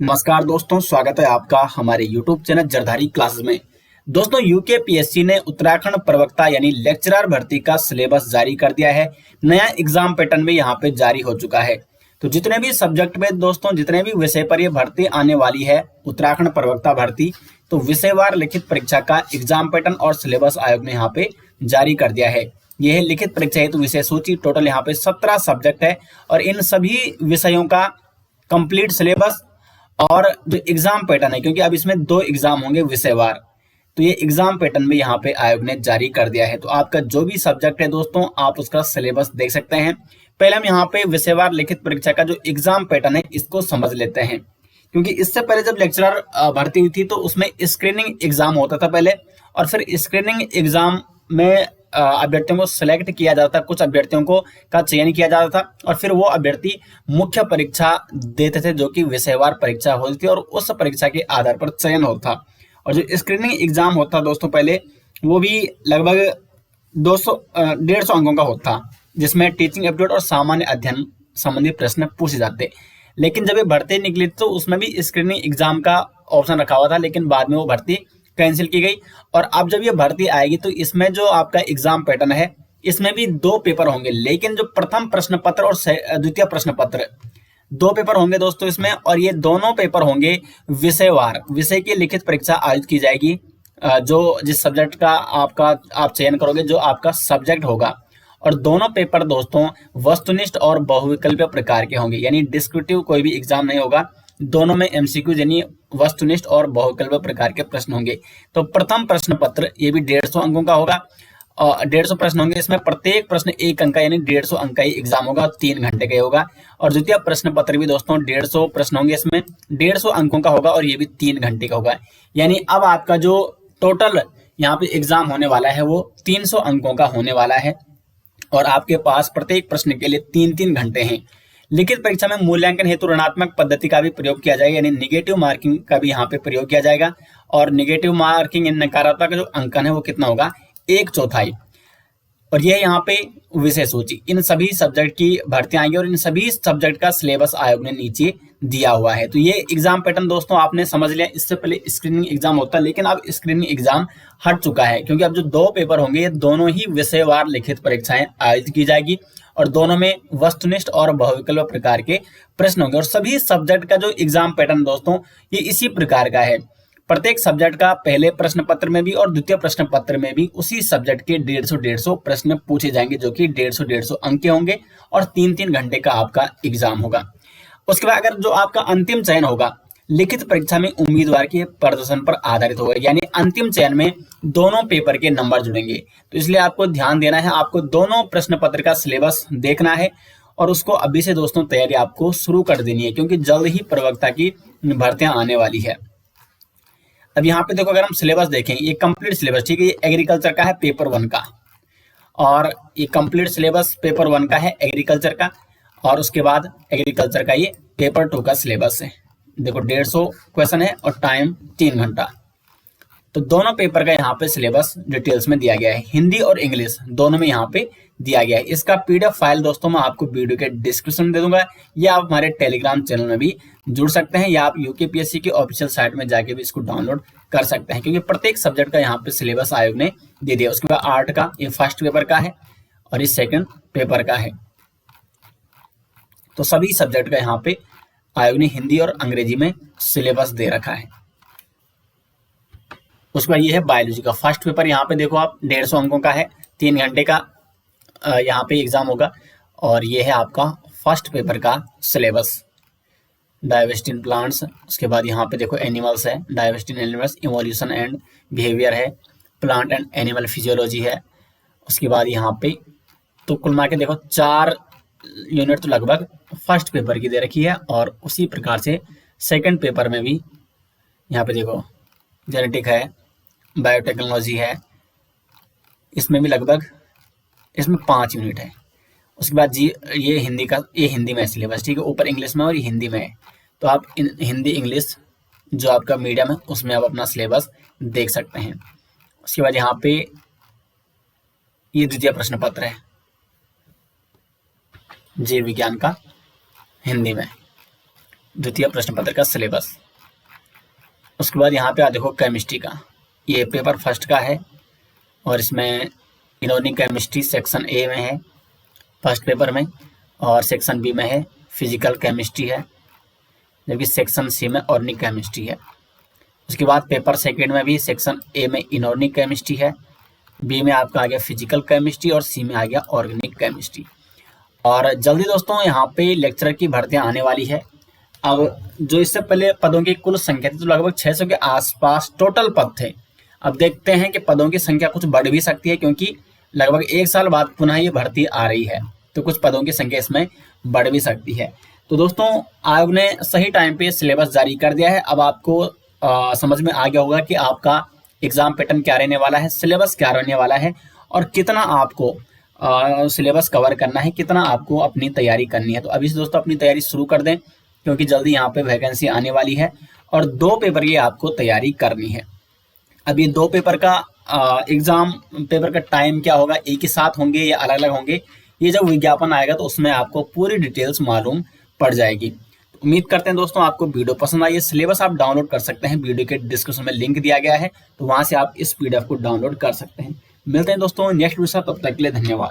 नमस्कार दोस्तों, स्वागत है आपका हमारे YouTube चैनल जरधारी क्लासेस में। दोस्तों, यूकेपीएससी ने उत्तराखंड प्रवक्ता यानी लेक्चरर भर्ती का सिलेबस जारी कर दिया है। नया एग्जाम पैटर्न भी यहाँ पे जारी हो चुका है। तो जितने भी सब्जेक्ट में दोस्तों, जितने भी विषय पर ये भर्ती आने वाली है उत्तराखंड प्रवक्ता भर्ती, तो विषयवार लिखित परीक्षा का एग्जाम पैटर्न और सिलेबस आयोग ने यहाँ पे जारी कर दिया है। यह है लिखित परीक्षा हेतु विषय सूची। टोटल यहाँ पे 17 सब्जेक्ट है और इन सभी विषयों का कंप्लीट सिलेबस और जो एग्जाम पैटर्न है, क्योंकि अब इसमें 2 एग्जाम होंगे विषयवार, तो ये एग्जाम पैटर्न भी यहाँ पे आयोग ने जारी कर दिया है। तो आपका जो भी सब्जेक्ट है दोस्तों, आप उसका सिलेबस देख सकते हैं। पहले हम यहाँ पे विषयवार लिखित परीक्षा का जो एग्जाम पैटर्न है इसको समझ लेते हैं, क्योंकि इससे पहले जब लेक्चरर भर्ती हुई थी तो उसमें स्क्रीनिंग एग्जाम होता था पहले, और फिर स्क्रीनिंग एग्जाम में अभ्यर्थियों को सिलेक्ट किया जाता था, कुछ अभ्यर्थियों को का चयन किया जाता था और फिर वो अभ्यर्थी मुख्य परीक्षा देते थे, जो कि विषयवार परीक्षा होती थी और उस परीक्षा के आधार पर चयन होता। और जो स्क्रीनिंग एग्जाम होता दोस्तों पहले, वो भी लगभग 150 अंकों का होता, जिसमें टीचिंग एप्टीट्यूड और सामान्य अध्ययन संबंधी प्रश्न पूछे जाते। लेकिन जब ये भर्ती निकली तो उसमें भी स्क्रीनिंग एग्जाम का ऑप्शन रखा हुआ था, लेकिन बाद में वो भर्ती कैंसिल की गई। और अब जब ये भर्ती आएगी तो इसमें जो आपका एग्जाम पैटर्न है, इसमें भी 2 पेपर होंगे, लेकिन जो प्रथम प्रश्न पत्र और द्वितीय प्रश्न पत्र, 2 पेपर होंगे दोस्तों इसमें। और ये दोनों पेपर होंगे विषयवार, विषय की लिखित परीक्षा आयोजित की जाएगी। जो जिस सब्जेक्ट का आप चयन करोगे, जो आपका सब्जेक्ट होगा। और दोनों पेपर दोस्तों वस्तुनिष्ठ और बहुविकल्पीय प्रकार के होंगे, यानी डिस्क्रिप्टिव कोई भी एग्जाम नहीं होगा। दोनों में एमसीक्यू यानी वस्तुनिष्ठ और बहुविकल्पीय प्रकार के प्रश्न होंगे। तो प्रथम प्रश्न पत्र ये भी 150 अंकों का होगा और 150 प्रश्न होंगे इसमें। प्रत्येक प्रश्न 1 अंक का, यानी 150 अंक का ही एग्जाम होगा, 3 घंटे का होगा। और द्वितीय प्रश्न पत्र भी दोस्तों 150 प्रश्न होंगे इसमें, 150 अंकों का होगा और ये भी 3 घंटे का होगा। यानी अब आपका जो टोटल यहाँ पे एग्जाम होने वाला है वो 300 अंकों का होने वाला है और आपके पास प्रत्येक प्रश्न के लिए 3-3 घंटे हैं। लिखित परीक्षा में मूल्यांकन हेतु ऋणात्मक पद्धति का भी प्रयोग किया जाएगा, यानी निगेटिव मार्किंग का भी यहाँ पे प्रयोग किया जाएगा। और निगेटिव मार्किंग यानी नकारात्मक जो अंकन है वो कितना होगा, 1/4। और यह यहाँ पे विषय सूची, इन सभी सब्जेक्ट की भर्तियां आएंगी और इन सभी सब्जेक्ट का सिलेबस आयोग ने नीचे दिया हुआ है। तो ये एग्जाम पैटर्न दोस्तों आपने समझ लिया। इससे पहले स्क्रीनिंग एग्जाम होता है, लेकिन अब स्क्रीनिंग एग्जाम हट चुका है, क्योंकि अब जो 2 पेपर होंगे ये दोनों ही विषयवार लिखित परीक्षाएं आयोजित की जाएगी और दोनों में वस्तुनिष्ठ और बहुविकल्पीय प्रकार के प्रश्न होंगे। और सभी सब्जेक्ट का जो एग्जाम पैटर्न दोस्तों ये इसी प्रकार का है। प्रत्येक सब्जेक्ट का पहले प्रश्न पत्र में भी और द्वितीय प्रश्न पत्र में भी उसी सब्जेक्ट के 150 प्रश्न पूछे जाएंगे, जो कि 150 अंक के होंगे और 3-3 घंटे का आपका एग्जाम होगा। उसके बाद अगर जो आपका अंतिम चयन होगा लिखित परीक्षा में उम्मीदवार के प्रदर्शन पर आधारित होगा, यानी अंतिम चयन में दोनों पेपर के नंबर जुड़ेंगे। तो इसलिए आपको ध्यान देना है, आपको दोनों प्रश्न पत्र का सिलेबस देखना है और उसको अभी से दोस्तों तैयारी आपको शुरू कर देनी है, क्योंकि जल्द ही प्रवक्ता की भर्तियां आने वाली है। अब यहाँ पे देखो, अगर हम सिलेबस देखें, ये कंप्लीट सिलेबस, ठीक है, ये एग्रीकल्चर का है पेपर 1 का, और ये कंप्लीट सिलेबस पेपर 1 का है एग्रीकल्चर का, और उसके बाद एग्रीकल्चर का ये पेपर 2 का सिलेबस है। देखो 150 क्वेश्चन है और टाइम 3 घंटा। तो दोनों पेपर का यहाँ पे सिलेबस डिटेल्स में दिया गया है, हिंदी और इंग्लिश दोनों में यहाँ पे दिया गया है। इसका पीडीएफ फाइल दोस्तों मैं आपको वीडियो के डिस्क्रिप्शन में दे दूंगा, या आप हमारे टेलीग्राम चैनल में भी जुड़ सकते हैं, या आप यूकेपीएससी की ऑफिशियल साइट में जाके भी इसको डाउनलोड कर सकते हैं, क्योंकि प्रत्येक सब्जेक्ट का यहाँ पे सिलेबस आयोग ने दे दिया। उसके बाद आर्ट का ये फर्स्ट पेपर का है और ये सेकंड पेपर का है। तो सभी सब्जेक्ट का यहाँ पे आयोग ने हिंदी और अंग्रेजी में सिलेबस दे रखा है। उसके बाद ये है बायोलॉजी का फर्स्ट पेपर। यहाँ पे देखो आप 150 अंकों का है, 3 घंटे का यहाँ पे एग्जाम होगा। और ये है आपका फर्स्ट पेपर का सिलेबस, डाइवर्सिटी इन प्लांट्स। उसके बाद यहाँ पे देखो एनिमल्स है, diversity in animals, evolution and behaviour है, प्लांट एंड एनिमल फिजियोलॉजी है। उसके बाद यहाँ पे तो कुल मिला के देखो 4 यूनिट तो लगभग फर्स्ट पेपर की दे रखी है, और उसी प्रकार से सेकंड पेपर में भी यहाँ पे देखो जेनेटिक है, बायोटेक्नोलॉजी है, इसमें भी लगभग इसमें 5 यूनिट है। उसके बाद जी ये हिंदी का, ये हिंदी में सिलेबस, ठीक है, ऊपर इंग्लिश में और ये हिंदी में है। तो आप हिंदी इंग्लिश जो आपका मीडियम है उसमें आप अपना सिलेबस देख सकते हैं। उसके बाद यहाँ पे ये द्वितीय प्रश्न पत्र है जीव विज्ञान का हिंदी में। द्वितीय प्रश्न पत्र का सिलेबस। उसके बाद यहाँ पे देखो केमिस्ट्री का, ये पेपर फर्स्ट का है और इसमें इनऑर्गेनिक केमिस्ट्री सेक्शन ए में है फर्स्ट पेपर में, और सेक्शन बी में है फिजिकल केमिस्ट्री है, जबकि सेक्शन सी में ऑर्गेनिक केमिस्ट्री है। उसके बाद पेपर सेकेंड में भी सेक्शन ए में इनऑर्गेनिक केमिस्ट्री है, बी में आपका आ गया फिजिकल केमिस्ट्री और सी में आ गया ऑर्गेनिक केमिस्ट्री। और जल्दी दोस्तों यहाँ पे लेक्चरर की भर्तियां आने वाली है। अब जो इससे पहले पदों की कुल संख्या थी तो लगभग 600 के आसपास टोटल पद थे। अब देखते हैं कि पदों की संख्या कुछ बढ़ भी सकती है, क्योंकि लगभग 1 साल बाद पुनः ये भर्ती आ रही है, तो कुछ पदों की संख्या इसमें बढ़ भी सकती है। तो दोस्तों आयोग ने सही टाइम पे सिलेबस जारी कर दिया है। अब आपको समझ में आ गया होगा कि आपका एग्जाम पैटर्न क्या रहने वाला है, सिलेबस क्या रहने वाला है और कितना आपको सिलेबस कवर करना है, कितना आपको अपनी तैयारी करनी है। तो अभी से दोस्तों अपनी तैयारी शुरू कर दें, क्योंकि जल्दी यहाँ पे वैकेंसी आने वाली है और 2 पेपर की आपको तैयारी करनी है। अब ये 2 पेपर का एग्जाम पेपर का टाइम क्या होगा, एक ही साथ होंगे या अलग अलग होंगे, ये जब विज्ञापन आएगा तो उसमें आपको पूरी डिटेल्स मालूम पड़ जाएगी। उम्मीद करते हैं दोस्तों आपको वीडियो पसंद आई है। सिलेबस आप डाउनलोड कर सकते हैं, वीडियो के डिस्क्रिप्शन में लिंक दिया गया है, तो वहां से आप इस PDF को डाउनलोड कर सकते हैं। मिलते हैं दोस्तों नेक्स्ट वीडियो, तब तक के लिए धन्यवाद।